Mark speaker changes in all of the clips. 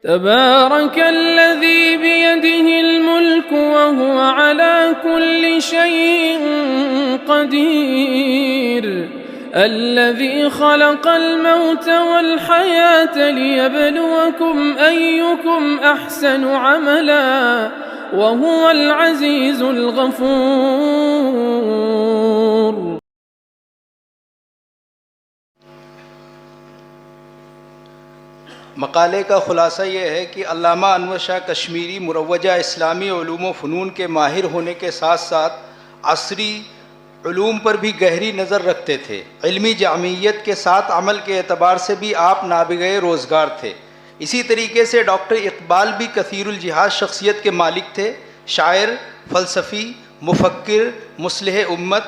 Speaker 1: تبارك الذي بيده الملك وهو على كل شيء قدير الذي خلق الموت والحياة ليبلوكم أيكم أحسن عملا وهو العزيز الغفور.
Speaker 2: مقالے کا خلاصہ یہ ہے کہ علامہ انور شاہ کشمیری مروجہ اسلامی علوم و فنون کے ماہر ہونے کے ساتھ ساتھ عصری علوم پر بھی گہری نظر رکھتے تھے. علمی جامعیت کے ساتھ عمل کے اعتبار سے بھی آپ نابغہ روزگار تھے. اسی طریقے سے ڈاکٹر اقبال بھی کثیر الجہاد شخصیت کے مالک تھے. شاعر، فلسفی، مفکر، مصلح امت.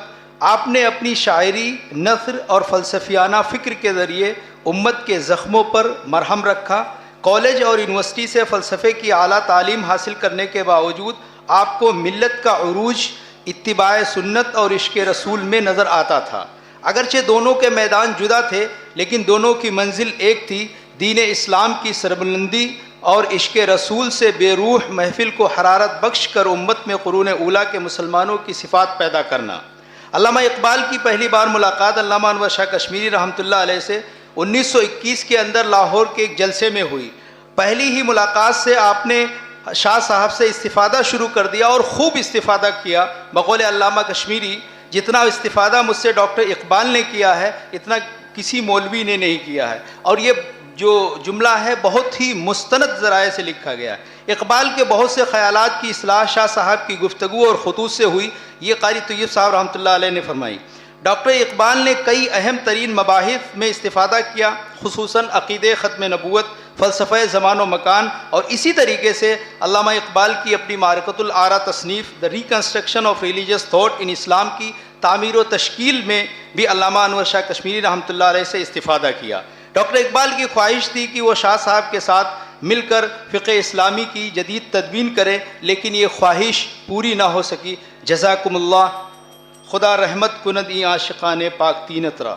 Speaker 2: آپ نے اپنی شاعری، نثر اور فلسفیانہ فکر کے ذریعے امت کے زخموں پر مرہم رکھا. کالج اور یونیورسٹی سے فلسفے کی اعلیٰ تعلیم حاصل کرنے کے باوجود آپ کو ملت کا عروج اتباع سنت اور عشق رسول میں نظر آتا تھا. اگرچہ دونوں کے میدان جدا تھے لیکن دونوں کی منزل ایک تھی: دین اسلام کی سربلندی اور عشق رسول سے بے روح محفل کو حرارت بخش کر امت میں قرون اولیٰ کے مسلمانوں کی صفات پیدا کرنا. علامہ اقبال کی پہلی بار ملاقات علامہ انور شاہ کشمیری رحمۃ اللہ علیہ سے 1921 کے اندر لاہور کے ایک جلسے میں ہوئی. پہلی ہی ملاقات سے آپ نے شاہ صاحب سے استفادہ شروع کر دیا اور خوب استفادہ کیا. بقول علامہ کشمیری، جتنا استفادہ مجھ سے ڈاکٹر اقبال نے کیا ہے اتنا کسی مولوی نے نہیں کیا ہے. اور یہ جو جملہ ہے بہت ہی مستند ذرائع سے لکھا گیا ہے. اقبال کے بہت سے خیالات کی اصلاح شاہ صاحب کی گفتگو اور خطوط سے ہوئی. یہ قاری طیب صاحب رحمۃ اللہ علیہ نے فرمائی. ڈاکٹر اقبال نے کئی اہم ترین مباحث میں استفادہ کیا، خصوصاً عقیدے، ختم نبوت، فلسفہ زمان و مکان. اور اسی طریقے سے علامہ اقبال کی اپنی معرکۃ الآراء تصنیف the reconstruction of religious thought in Islam کی تعمیر و تشکیل میں بھی علامہ انور شاہ کشمیری رحمۃ اللہ علیہ سے استفادہ کیا. ڈاکٹر اقبال کی خواہش تھی کہ وہ شاہ صاحب کے ساتھ مل کر فقہ اسلامی کی جدید تدوین کریں، لیکن یہ خواہش پوری نہ ہو سکی. جزاکم اللہ. خدا رحمت کند ای عاشقان پاک تینت را.